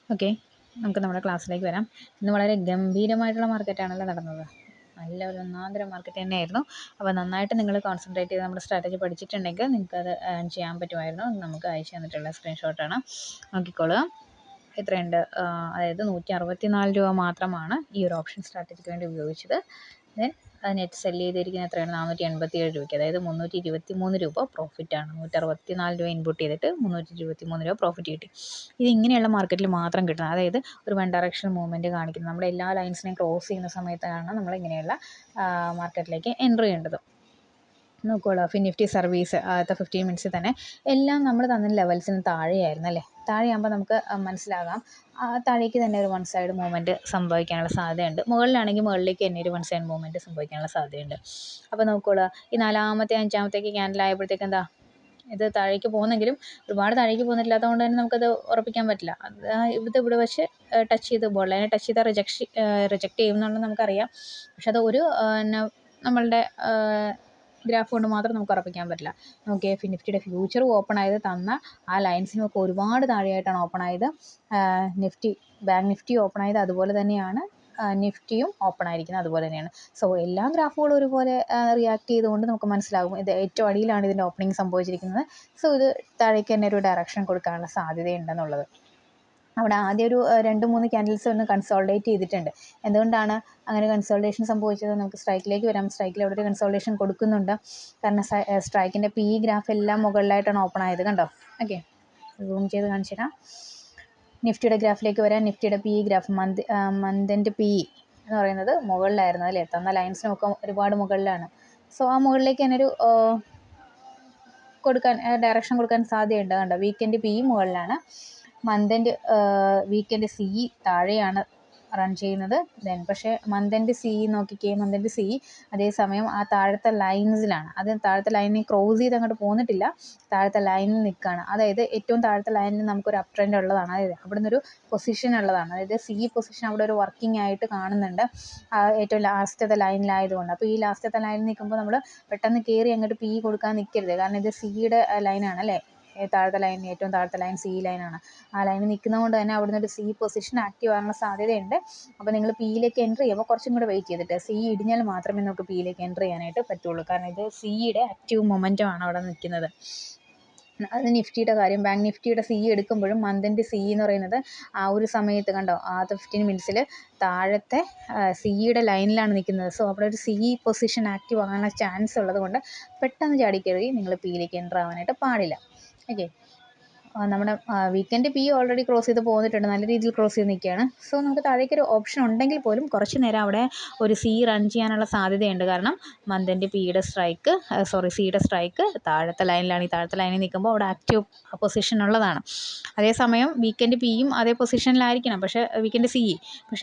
Okay, നമുക്ക് നമ്മുടെ ക്ലാസ്സിലേക്ക് വരാം. ഇന്ന് വളരെ ഗംഭീരമായിട്ടുള്ള മാർക്കറ്റാണല്ലോ നടന്നത്. നല്ല ഒരു ഒന്നാന്തരം മാർക്കറ്റ് തന്നെയായിരുന്നു. അപ്പോൾ നന്നായിട്ട് നിങ്ങൾ കോൺസെൻട്രേറ്റ് ചെയ്ത് നമ്മുടെ സ്ട്രാറ്റജി പഠിച്ചിട്ടുണ്ടെങ്കിൽ നിങ്ങൾക്കത് ഏൺ ചെയ്യാൻ പറ്റുമായിരുന്നു. നമുക്ക് അയച്ചു തന്നിട്ടുള്ള സ്ക്രീൻഷോട്ടാണ്, നോക്കിക്കോളുക. എത്രയുണ്ട്? അതായത് 164 രൂപ മാത്രമാണ് ഈ ഒരു ഓപ്ഷൻ സ്ട്രാറ്റജിക്ക് വേണ്ടി ഉപയോഗിച്ചത്. ദെൻ നെറ്റ് സെല്ല് ചെയ്തിരിക്കുന്നത് എത്രയാണ്? 487 രൂപയ്ക്ക്, അതായത് 323 രൂപ പ്രോഫിറ്റാണ്. 164 രൂപ ഇൻപുട്ട് ചെയ്തിട്ട് 323 രൂപ പ്രോഫിറ്റ് കിട്ടി. ഇത് ഇങ്ങനെയുള്ള മാർക്കറ്റിൽ മാത്രം കിട്ടുന്നത്. അതായത് ഒരു വൺ ഡയറക്ഷൻ മൂവ്മെൻറ്റ് കാണിക്കുന്നത്, നമ്മുടെ എല്ലാ ലൈൻസിനെയും ക്രോസ് ചെയ്യുന്ന സമയത്താണ് നമ്മൾ ഇങ്ങനെയുള്ള മാർക്കറ്റിലേക്ക് എൻ്റർ ചെയ്യേണ്ടത്. നോക്കുള്ളൂ, ഫിനിഫ്റ്റി സർവീസ് ആദ്യത്തെ 15 മിനിറ്റ്സിൽ തന്നെ എല്ലാം നമ്മൾ തന്ന ലെവൽസിന് താഴെയായിരുന്നു അല്ലേ. താഴെയാകുമ്പോൾ നമുക്ക് മനസ്സിലാകാം താഴേക്ക് തന്നെ ഒരു വൺ സൈഡ് മൂവ്മെൻറ്റ് സംഭവിക്കാനുള്ള സാധ്യതയുണ്ട്. മുകളിലാണെങ്കിൽ മുകളിലേക്ക് തന്നെ ഒരു വൺ സൈഡ് മൂവ്മെൻറ്റ് സംഭവിക്കാനുള്ള സാധ്യതയുണ്ട്. അപ്പോൾ നോക്കുള്ളൂ, ഈ നാലാമത്തെ അഞ്ചാമത്തേക്ക് ക്യാൻഡിലായപ്പോഴത്തേക്ക് എന്താ, ഇത് താഴേക്ക് പോകുന്നെങ്കിലും ഒരുപാട് താഴേക്ക് പോകുന്നില്ലാത്തത് കൊണ്ട് തന്നെ നമുക്കത് ഉറപ്പിക്കാൻ പറ്റില്ല. ഇവിടെ വെച്ച് ടച്ച് ചെയ്ത് ബോൾ ലൈനെ ടച്ച് ചെയ്താൽ റിജക്റ്റ് ചെയ്യുമെന്നുള്ളത് നമുക്കറിയാം. പക്ഷെ അത് ഒരു നമ്മളുടെ ഗ്രാഫ് കൊണ്ട് മാത്രം നമുക്ക് ഉറപ്പിക്കാൻ പറ്റില്ല. നോക്കിയേ, നിഫ്റ്റിയുടെ ഫ്യൂച്ചർ ഓപ്പൺ ആയത് തന്ന ആ ലൈൻസിനൊക്കെ ഒരുപാട് താഴെയായിട്ടാണ് ഓപ്പൺ ആയത്. ബാങ്ക് നിഫ്റ്റി ഓപ്പൺ ആയത് അതുപോലെ തന്നെയാണ്, നിഫ്റ്റിയും ഓപ്പൺ ആയിരിക്കുന്നത് അതുപോലെ തന്നെയാണ്. സോ എല്ലാ ഗ്രാഫുകളും ഒരുപോലെ റിയാക്ട് ചെയ്തുകൊണ്ട് നമുക്ക് മനസ്സിലാകും ഇത് ഏറ്റവും അടിയിലാണ് ഇതിൻ്റെ ഓപ്പണിംഗ് സംഭവിച്ചിരിക്കുന്നത്. സോ ഇത് താഴേക്ക് തന്നെ ഒരു ഡയറക്ഷൻ കൊടുക്കാനുള്ള സാധ്യതയുണ്ടെന്നുള്ളത്. അവിടെ ആദ്യം ഒരു 2-3 ക്യാൻഡിൽസ് ഒന്ന് കൺസോൾഡേറ്റ് ചെയ്തിട്ടുണ്ട്. എന്തുകൊണ്ടാണ് അങ്ങനെ കൺസോൾട്ടേഷൻ സംഭവിച്ചത്? നമുക്ക് സ്ട്രൈക്കിലേക്ക് വരാം. സ്ട്രൈക്കിൽ അവിടെ ഒരു കൺസോൾട്ടേഷൻ കൊടുക്കുന്നുണ്ട്. കാരണം സ്ട്രൈക്കിൻ്റെ പി ഗ്രാഫ് എല്ലാം മുകളിലായിട്ടാണ് ഓപ്പൺ ആയത്, കണ്ടോ. ഓക്കെ, സൂം ചെയ്ത് കാണിച്ചു തരാം. നിഫ്റ്റിയുടെ ഗ്രാഫിലേക്ക് വരാം. നിഫ്റ്റിയുടെ പി ഗ്രാഫ് മന്തിൻ്റെ പി എന്ന് പറയുന്നത് മുകളിലായിരുന്നു അല്ലേ. തന്ന ലൈൻസിനൊക്കെ ഒരുപാട് മുകളിലാണ്. സോ ആ മുകളിലേക്ക് തന്നെ ഒരു ഡയറക്ഷൻ കൊടുക്കാൻ സാധ്യതയുണ്ട്. കണ്ടോ, വീക്കെൻഡ് പി മുകളിലാണ്, വീക്കെൻഡ് സി താഴെയാണ് റൺ ചെയ്യുന്നത്. ദെൻ പക്ഷേ മന്തെൻഡ് സി നോക്കിക്കേ, മന്തെൻഡ് സി അതേസമയം ആ താഴത്തെ ലൈൻസിലാണ്. അത് താഴത്തെ ലൈനിൽ ക്രോസ് ചെയ്ത് അങ്ങോട്ട് പോന്നിട്ടില്ല, താഴത്തെ ലൈനിൽ നിൽക്കുകയാണ്. അതായത് ഏറ്റവും താഴത്തെ ലൈനിൽ നമുക്കൊരു അപ് ട്രെൻഡ് ഉള്ളതാണ്. അതായത് അവിടെ നിന്നൊരു പൊസിഷൻ ഉള്ളതാണ്. അതായത് സി പൊസിഷൻ അവിടെ ഒരു വർക്കിംഗ് ആയിട്ട് കാണുന്നുണ്ട്, ഏറ്റവും ലാസ്റ്റത്തെ ലൈനിലായതുകൊണ്ട്. അപ്പോൾ ഈ ലാസ്റ്റത്തെ ലൈനിൽ നിൽക്കുമ്പോൾ നമ്മൾ പെട്ടെന്ന് കയറി അങ്ങോട്ട് പി കൊടുക്കാൻ നിൽക്കരുത്. കാരണം ഇത് സിയുടെ ലൈനാണ് അല്ലേ. താഴത്തെ ലൈൻ, ഏറ്റവും താഴത്തെ ലൈൻ സി ലൈനാണ്. ആ ലൈനിൽ നിൽക്കുന്നത് കൊണ്ട് തന്നെ അവിടെ നിന്നൊരു സി പൊസിഷൻ ആക്റ്റീവ് ആകാനുള്ള സാധ്യതയുണ്ട്. അപ്പോൾ നിങ്ങൾ പിയിലേക്ക് എൻ്റർ ചെയ്യുമ്പോൾ കുറച്ചും കൂടെ വെയിറ്റ് ചെയ്തിട്ട് സി ഇടിഞ്ഞാൽ മാത്രമേ നമുക്ക് പിയിലേക്ക് എൻ്റർ ചെയ്യാനായിട്ട് പറ്റുള്ളൂ. കാരണം ഇത് സിയുടെ ആക്റ്റീവ് മൊമെൻറ്റം ആണ് അവിടെ നിൽക്കുന്നത്. അത് നിഫ്റ്റിയുടെ കാര്യം. ബാങ്ക് നിഫ്റ്റിയുടെ സി എടുക്കുമ്പോഴും മന്തിൻ്റെ സി എന്ന് പറയുന്നത് ആ ഒരു സമയത്ത് കണ്ടോ, ആദ്യത്തെ 15 മിനിറ്റ്സിൽ താഴത്തെ സിയുടെ ലൈനിലാണ് നിൽക്കുന്നത്. സോ അവിടെ ഒരു സി പൊസിഷൻ ആക്റ്റീവ് ആകാനുള്ള ചാൻസ് ഉള്ളത് കൊണ്ട് പെട്ടെന്ന് ചാടിക്കയറി നിങ്ങൾ പിയിലേക്ക് എൻ്റർ ആവാനായിട്ട് പാടില്ല. ഓക്കെ, നമ്മുടെ വീക്കെൻഡ് പി ഓൾറെഡി ക്രോസ് ചെയ്ത് പോന്നിട്ടുണ്ട്, നല്ല രീതിയിൽ ക്രോസ് ചെയ്ത് നിൽക്കുകയാണ്. സോ നമുക്ക് താഴേക്കൊരു ഓപ്ഷൻ ഉണ്ടെങ്കിൽ പോലും കുറച്ച് നേരം അവിടെ ഒരു സി റൺ ചെയ്യാനുള്ള സാധ്യതയുണ്ട്. കാരണം മന്തിൻ്റെ സിയുടെ സ്ട്രൈക്ക് താഴത്തെ ലൈനിലാണ്. ഈ താഴത്തെ ലൈനിൽ നിൽക്കുമ്പോൾ അവിടെ ആക്റ്റീവ് പൊസിഷൻ ഉള്ളതാണ്. അതേസമയം വീക്കെൻഡ് പിയും അതേ പൊസിഷനിലായിരിക്കണം, വീക്കെൻഡ് സി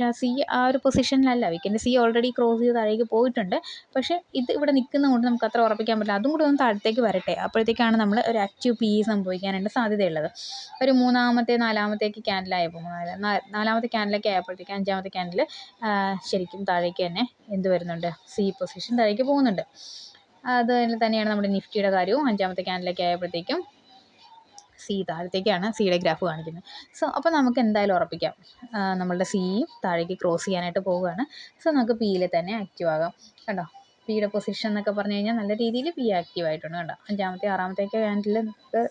ആ സി ആ ഒരു പൊസിഷനിലല്ല. വീക്കെൻഡ് സി ഓൾറെഡി ക്രോസ് ചെയ്ത് താഴേക്ക് പോയിട്ടുണ്ട്. പക്ഷേ ഇത് ഇവിടെ നിൽക്കുന്നതുകൊണ്ട് നമുക്ക് അത്ര ഉറപ്പിക്കാൻ പറ്റില്ല. അതും കൂടെ ഒന്ന് താഴത്തേക്ക് വരട്ടെ, അപ്പോഴത്തേക്കാണ് നമ്മൾ ഒരു ആക്റ്റീവ് പി സംഭവിക്കാനായിട്ട് സാധ്യതയുള്ളത്. ഒരു നാലാമത്തേക്ക് ക്യാൻഡിലായപ്പോൾ നാലാമത്തെ ക്യാൻഡിലൊക്കെ ആയപ്പോഴത്തേക്ക് അഞ്ചാമത്തെ ക്യാൻഡിൽ ശരിക്കും താഴേക്ക് തന്നെ എന്ത് വരുന്നുണ്ട്, സി പൊസിഷൻ താഴേക്ക് പോകുന്നുണ്ട്. അത് തന്നെയാണ് നമ്മുടെ നിഫ്റ്റിയുടെ കാര്യവും. അഞ്ചാമത്തെ ക്യാൻഡിലൊക്കെ ആയപ്പോഴത്തേക്കും സി താഴത്തേക്കാണ് സിയുടെ ഗ്രാഫ് കാണിക്കുന്നത്. സോ അപ്പോൾ നമുക്ക് എന്തായാലും ഉറപ്പിക്കാം നമ്മളുടെ സിയും താഴേക്ക് ക്രോസ് ചെയ്യാനായിട്ട് പോവുകയാണ്. സോ നമുക്ക് പിയിൽ തന്നെ ആക്റ്റീവ് ആകാം. കണ്ടോ, പിയുടെ പൊസിഷൻ എന്നൊക്കെ പറഞ്ഞു കഴിഞ്ഞാൽ നല്ല രീതിയിൽ പി ആക്റ്റീവ് ആയിട്ടുണ്ട്. കണ്ടോ, അഞ്ചാമത്തെ ആറാമത്തേക്ക് ക്യാൻഡിൽ നമുക്ക്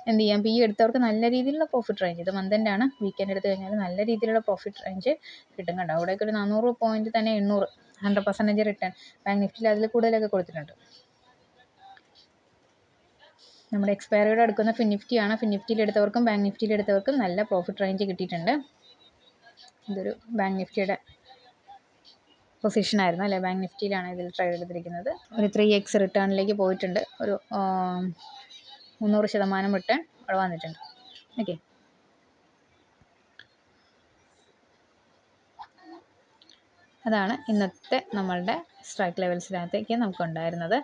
എന്ത് ചെയ്യാം, പി എടുത്തവർക്ക് നല്ല രീതിയിലുള്ള പ്രോഫിറ്റ് റേഞ്ച്, ഇത് മന്തിൻ്റെ ആണ്, വീക്കെൻഡ് എടുത്തു കഴിഞ്ഞാൽ നല്ല രീതിയിലുള്ള പ്രോഫിറ്റ് റേഞ്ച് കിട്ടും. കണ്ടോ, അവിടേക്ക് ഒരു 400 പോയിന്റ് തന്നെ 100% റിട്ടേൺ. ബാങ്ക് നിഫ്റ്റിയിൽ അതിൽ കൂടുതലൊക്കെ കൊടുത്തിട്ടുണ്ട്. നമ്മുടെ എക്സ്പയറിയോട് അടുക്കുന്ന ഫിനിഫ്റ്റിയാണ്. ഫിനിഫ്റ്റിയിൽ എടുത്തവർക്കും ബാങ്ക് നിഫ്റ്റിയിൽ എടുത്തവർക്കും നല്ല പ്രോഫിറ്റ് റേഞ്ച് കിട്ടിയിട്ടുണ്ട്. ഇതൊരു ബാങ്ക് നിഫ്റ്റിയുടെ പൊസിഷനായിരുന്നു അല്ലേ. ബാങ്ക് നിഫ്റ്റിയിലാണ് ഇതിൽ ട്രേഡ് എടുത്തിരിക്കുന്നത്. ഒരു 3x റിട്ടേണിലേക്ക് പോയിട്ടുണ്ട്. ഒരു 300% റിട്ടേൺ അവിടെ വന്നിട്ടുണ്ട്. ഓക്കെ, അതാണ് ഇന്നത്തെ നമ്മളുടെ സ്ട്രൈക്ക് ലെവൽസിനകത്തേക്ക് നമുക്കുണ്ടായിരുന്നത്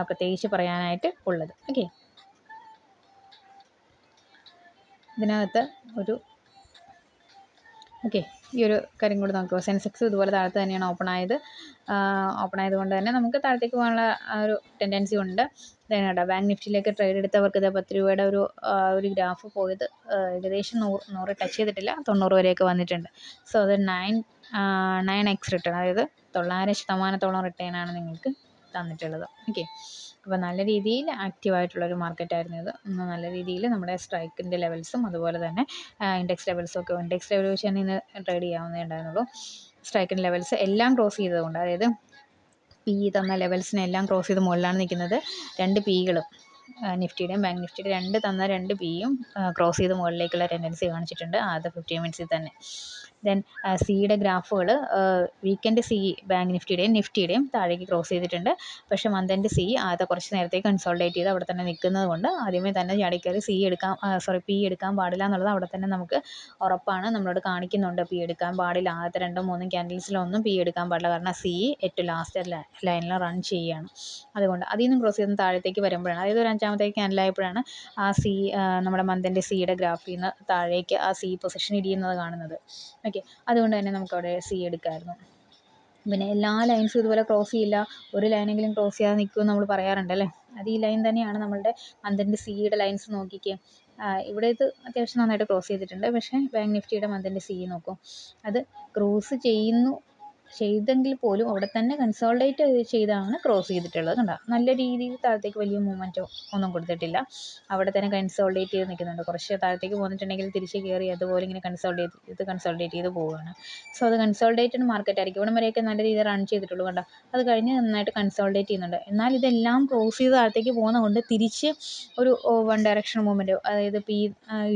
പ്രത്യേകിച്ച് പറയാനായിട്ട് ഉള്ളത്. ഓക്കെ, ഇതിനകത്ത് ഒരു ഓക്കെ, ഈ ഒരു കാര്യം കൂടി നോക്കുക. സെൻസെക്സ് ഇതുപോലെ താഴത്ത് തന്നെയാണ് ഓപ്പൺ ആയതുകൊണ്ട് തന്നെ നമുക്ക് താഴത്തേക്ക് പോകാനുള്ള ഒരു ടെൻഡൻസി ഉണ്ട്. കേട്ടോ, ബാങ്ക് നിഫ്റ്റിയിലേക്ക് ട്രേഡ് എടുത്തവർക്ക് ഇത് 10 രൂപയുടെ ഒരു ഗ്രാഫ് പോയത് ഏകദേശം 100 ടച്ച് ചെയ്തിട്ടില്ല, 90 വരെയൊക്കെ വന്നിട്ടുണ്ട്. സോ അത് 9x റിട്ടേൺ, അതായത് 900% റിട്ടേണാണ് നിങ്ങൾക്ക് തന്നിട്ടുള്ളത്. ഓക്കെ, അപ്പോൾ നല്ല രീതിയിൽ ആക്റ്റീവായിട്ടുള്ളൊരു മാർക്കറ്റായിരുന്നു ഇത്. നല്ല രീതിയിൽ നമ്മുടെ സ്ട്രൈക്കിൻ്റെ ലെവൽസും അതുപോലെ തന്നെ ഇൻഡെക്സ് ലെവൽസും ഒക്കെ, ഇൻഡെക്സ് ലെവൽ വെച്ച് തന്നെ ഇന്ന് ട്രേഡ് ചെയ്യാവുന്നേ ഉണ്ടായിരുന്നുള്ളൂ. സ്ട്രൈക്കിൻ്റെ ലെവൽസ് എല്ലാം ക്രോസ് ചെയ്തതുകൊണ്ട്, അതായത് പി തന്ന ലെവൽസിനെല്ലാം ക്രോസ് ചെയ്ത് മുകളിലാണ് നിൽക്കുന്നത്. 2 പികളും നിഫ്റ്റിയുടെയും ബാങ്ക് നിഫ്റ്റിയുടെ 2 പിയും ക്രോസ് ചെയ്ത് മുകളിലേക്കുള്ള ടെൻഡൻസി കാണിച്ചിട്ടുണ്ട് ആദ്യത്തെ 15 മിനിറ്റ്സിൽ തന്നെ. ദെൻ സിയുടെ ഗ്രാഫുകൾ വീക്കെൻഡ് സി ബാങ്ക് നിഫ്റ്റിയുടെയും താഴേക്ക് ക്രോസ് ചെയ്തിട്ടുണ്ട്. പക്ഷേ മന്ത് എൻഡ് സി ആദ്യത്തെ കുറച്ച് നേരത്തേക്ക് കൺസോൾഡേറ്റ് ചെയ്ത് അവിടെ തന്നെ നിൽക്കുന്നത് കൊണ്ട് ആദ്യമേ തന്നെ ചാടിക്കയറി പി എടുക്കാൻ പാടില്ല എന്നുള്ളത് അവിടെ തന്നെ നമുക്ക് ഉറപ്പാണ്, നമ്മളോട് കാണിക്കുന്നുണ്ട്. പി എടുക്കാൻ പാടില്ല, ആദ്യത്തെ 2-3 ക്യാൻഡിൽസിലൊന്നും പി എടുക്കാൻ പാടില്ല, കാരണം സി ഏറ്റവും ലാസ്റ്റ് ലൈനിൽ റൺ ചെയ്യുകയാണ്. അതുകൊണ്ട് അതിൽ നിന്നും ക്രോസ് ചെയ്ത് താഴത്തേക്ക് വരുമ്പോഴാണ്, അതായത് ഒരു 5-ാമത്തെ ക്യാൻഡിലായപ്പോഴാണ് ആ സി നമ്മുടെ മന്ത് എൻഡ് സിയുടെ ഗ്രാഫിൽ നിന്ന് താഴേക്ക് ആ സി പൊസിഷൻ ഇടിയുന്നത് കാണുന്നത്. ഓക്കെ, അതുകൊണ്ട് തന്നെ നമുക്കവിടെ സി എടുക്കാമായിരുന്നു. പിന്നെ എല്ലാ ലൈൻസും ഇതുപോലെ ക്രോസ് ചെയ്യില്ല, ഒരു ലൈനെങ്കിലും ക്രോസ് ചെയ്യാതെ നിൽക്കുമെന്ന് നമ്മൾ പറയാറുണ്ട് അല്ലേ. അത് ഈ ലൈൻ തന്നെയാണ് നമ്മളുടെ മന്ത് എൻഡ് സിയുടെ ലൈൻസ് നോക്കിക്കുക. ഇവിടെ ഇത് അത്യാവശ്യം നന്നായിട്ട് ക്രോസ് ചെയ്തിട്ടുണ്ട്. പക്ഷേ ബാങ്ക് നിഫ്റ്റിയുടെ മന്ത് എൻഡ് സി നോക്കും, അത് ക്രോസ് ചെയ്തെങ്കിൽ പോലും അവിടെ തന്നെ കൺസോൾഡേറ്റ് ചെയ്താണ് ക്രോസ് ചെയ്തിട്ടുള്ളത്. കണ്ടോ, നല്ല രീതിയിൽ താഴത്തേക്ക് വലിയ മൂവ്മെൻറ്റോ ഒന്നും കൊടുത്തിട്ടില്ല, അവിടെ തന്നെ കൺസോൾഡേറ്റ് ചെയ്ത് നിൽക്കുന്നുണ്ട്. കുറച്ച് താഴത്തേക്ക് പോന്നിട്ടുണ്ടെങ്കിൽ തിരിച്ച് കയറി അതുപോലെ ഇങ്ങനെ കൺസോൾഡേറ്റ് ചെയ്ത് പോവുകയാണ്. സോ അത് കൺസോൾഡേറ്റഡ് മാർക്കറ്റ് ആയിരിക്കും. ഇവിടം വരെയൊക്കെ നല്ല രീതിയിൽ റൺ ചെയ്തിട്ടുള്ളൂ. കണ്ടോ, അത് കഴിഞ്ഞ് നന്നായിട്ട് കൺസോൾഡേറ്റ് ചെയ്യുന്നുണ്ട്. എന്നാൽ ഇതെല്ലാം ക്രോസ് ചെയ്ത് താഴത്തേക്ക് പോകുന്നതുകൊണ്ട് തിരിച്ച് ഒരു വൺ ഡയറക്ഷൻ മൂവ്മെൻറ്റോ, അതായത്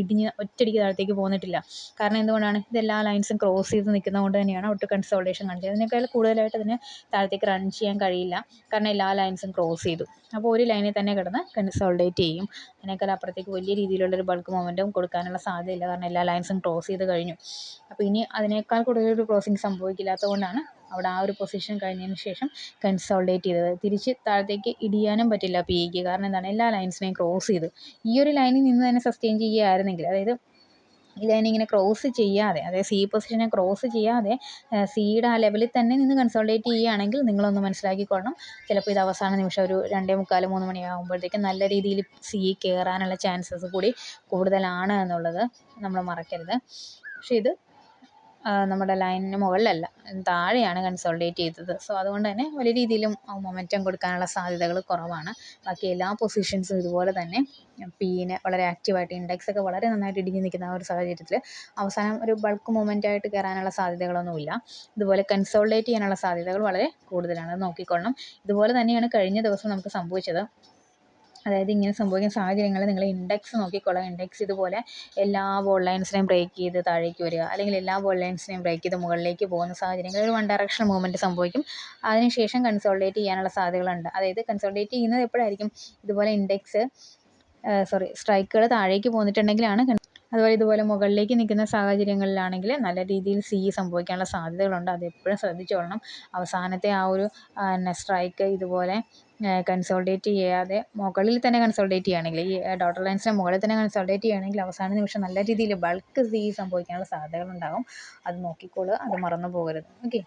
ഇടിഞ്ഞ് ഒറ്റയടിക്ക് താഴത്തേക്ക് പോന്നിട്ടില്ല. കാരണം എന്തുകൊണ്ടാണ്, ഇതെല്ലാ ലൈൻസും ക്രോസ് ചെയ്ത് നിൽക്കുന്നതുകൊണ്ട് തന്നെയാണ് ഒട്ട് കൺസോൾഡേഷൻ കാണിച്ചത്. അതിനേക്കാൾ കൂടുതലായിട്ട് അതിന് താഴത്തേക്ക് റൺ ചെയ്യാൻ കഴിയില്ല, കാരണം എല്ലാ ലൈൻസും ക്രോസ് ചെയ്തു. അപ്പോൾ ഒരു ലൈനിൽ തന്നെ കിടന്ന് കൺസോൾഡേറ്റ് ചെയ്യും. അതിനേക്കാൾ അപ്പുറത്തേക്ക് വലിയ രീതിയിലുള്ളൊരു ബൾക്ക് മൊമെൻറ്റും കൊടുക്കാനുള്ള സാധ്യതയില്ല, കാരണം എല്ലാ ലൈൻസും ക്രോസ് ചെയ്ത് കഴിഞ്ഞു. അപ്പോൾ ഇനി അതിനേക്കാൾ കൂടുതലൊരു ക്രോസിങ് സംഭവിക്കില്ലാത്തതുകൊണ്ടാണ് അവിടെ ആ ഒരു പൊസിഷൻ കഴിഞ്ഞതിന് ശേഷം കൺസോൾഡേറ്റ് ചെയ്തത്. തിരിച്ച് താഴത്തേക്ക് ഇടിയാനും പറ്റില്ല പിക്ക്, കാരണം എന്താണ്, എല്ലാ ലൈൻസിനെയും ക്രോസ് ചെയ്ത് ഈ ഒരു ലൈനിൽ നിന്ന് തന്നെ സസ്റ്റെയിൻ ചെയ്യുകയായിരുന്നെങ്കിൽ, അതായത് ഈ ലൈൻ ഇങ്ങനെ ക്രോസ് ചെയ്യാതെ, അതായത് സി പൊസിഷനെ ക്രോസ് ചെയ്യാതെ സിയുടെ ആ ലെവലിൽ തന്നെ നിന്ന് കൺസോൾഡേറ്റ് ചെയ്യുകയാണെങ്കിൽ നിങ്ങളൊന്ന് മനസ്സിലാക്കിക്കൊള്ളണം, ചിലപ്പോൾ ഇത് അവസാന നിമിഷം ഒരു 2:45-3 മണിയാകുമ്പോഴത്തേക്കും നല്ല രീതിയിൽ സി കയറാനുള്ള ചാൻസസ് കൂടി കൂടുതലാണ് എന്നുള്ളത് നമ്മൾ മറക്കരുത്. പക്ഷേ ഇത് നമ്മുടെ ലൈനിന് മുകളിലല്ല, താഴെയാണ് കൺസോൾഡേറ്റ് ചെയ്തത്. സോ അതുകൊണ്ട് തന്നെ വലിയ രീതിയിലും മൊമെൻറ്റം കൊടുക്കാനുള്ള സാധ്യതകൾ കുറവാണ്. ബാക്കി എല്ലാ പൊസിഷൻസും ഇതുപോലെ തന്നെ പീനെ വളരെ ആക്റ്റീവായിട്ട്, ഇൻഡെക്സൊക്കെ വളരെ നന്നായിട്ട് ഇടിഞ്ഞ് നിൽക്കുന്ന ആ ഒരു സാഹചര്യത്തിൽ അവസാനം ഒരു ബൾക്ക് മൂവ്മെൻറ്റായിട്ട് കയറാനുള്ള സാധ്യതകളൊന്നുമില്ല. ഇതുപോലെ കൺസോൾഡേറ്റ് ചെയ്യാനുള്ള സാധ്യതകൾ വളരെ കൂടുതലാണ്, അത് നോക്കിക്കൊള്ളണം. ഇതുപോലെ തന്നെയാണ് കഴിഞ്ഞ ദിവസം നമുക്ക് സംഭവിച്ചത്. അതായത് ഇങ്ങനെ സംഭവിക്കുന്ന സാഹചര്യങ്ങളിൽ നിങ്ങൾ ഇൻഡെക്സ് നോക്കിക്കൊള്ളാം. ഇൻഡെക്സ് ഇതുപോലെ എല്ലാ ബോൾ ലൈൻസിനെയും ബ്രേക്ക് ചെയ്ത് താഴേക്ക് വരിക, അല്ലെങ്കിൽ എല്ലാ ബോൾ ലൈൻസിനെയും ബ്രേക്ക് ചെയ്ത് മുകളിലേക്ക് പോകുന്ന സാഹചര്യങ്ങളിൽ ഒരു വൺ ഡയറക്ഷൻ മൂവ്മെൻറ്റ് സംഭവിക്കും. അതിനുശേഷം കൺസോൾഡേറ്റ് ചെയ്യാനുള്ള സാധ്യതകളുണ്ട്. അതായത് കൺസോൾഡേറ്റ് ചെയ്യുന്നത് എപ്പോഴായിരിക്കും, ഇതുപോലെ സ്ട്രൈക്കുകൾ താഴേക്ക് പോന്നിട്ടുണ്ടെങ്കിലാണ്. അതുപോലെ ഇതുപോലെ മുകളിലേക്ക് നിൽക്കുന്ന സാഹചര്യങ്ങളിലാണെങ്കിൽ നല്ല രീതിയിൽ സി സംഭവിക്കാനുള്ള സാധ്യതകളുണ്ട്. അതെപ്പോഴും ശ്രദ്ധിച്ചോളണം. അവസാനത്തെ ആ ഒരു സ്ട്രൈക്ക് ഇതുപോലെ കൺസോൾഡേറ്റ് ചെയ്യാതെ മുകളിൽ തന്നെ കൺസോൾഡേറ്റ് ചെയ്യുകയാണെങ്കിൽ, ഈ ഡോട്ടർ ലൈൻസിൻ്റെ മുകളിൽ തന്നെ കൺസോൾഡേറ്റ് ചെയ്യുകയാണെങ്കിൽ അവസാന നിമിഷം നല്ല രീതിയിൽ ബൾക്ക് സി സംഭവിക്കാനുള്ള സാധ്യതകളുണ്ടാകും. അത് നോക്കിക്കോളുക, അത് മറന്നു പോകരുത്. ഓക്കെ.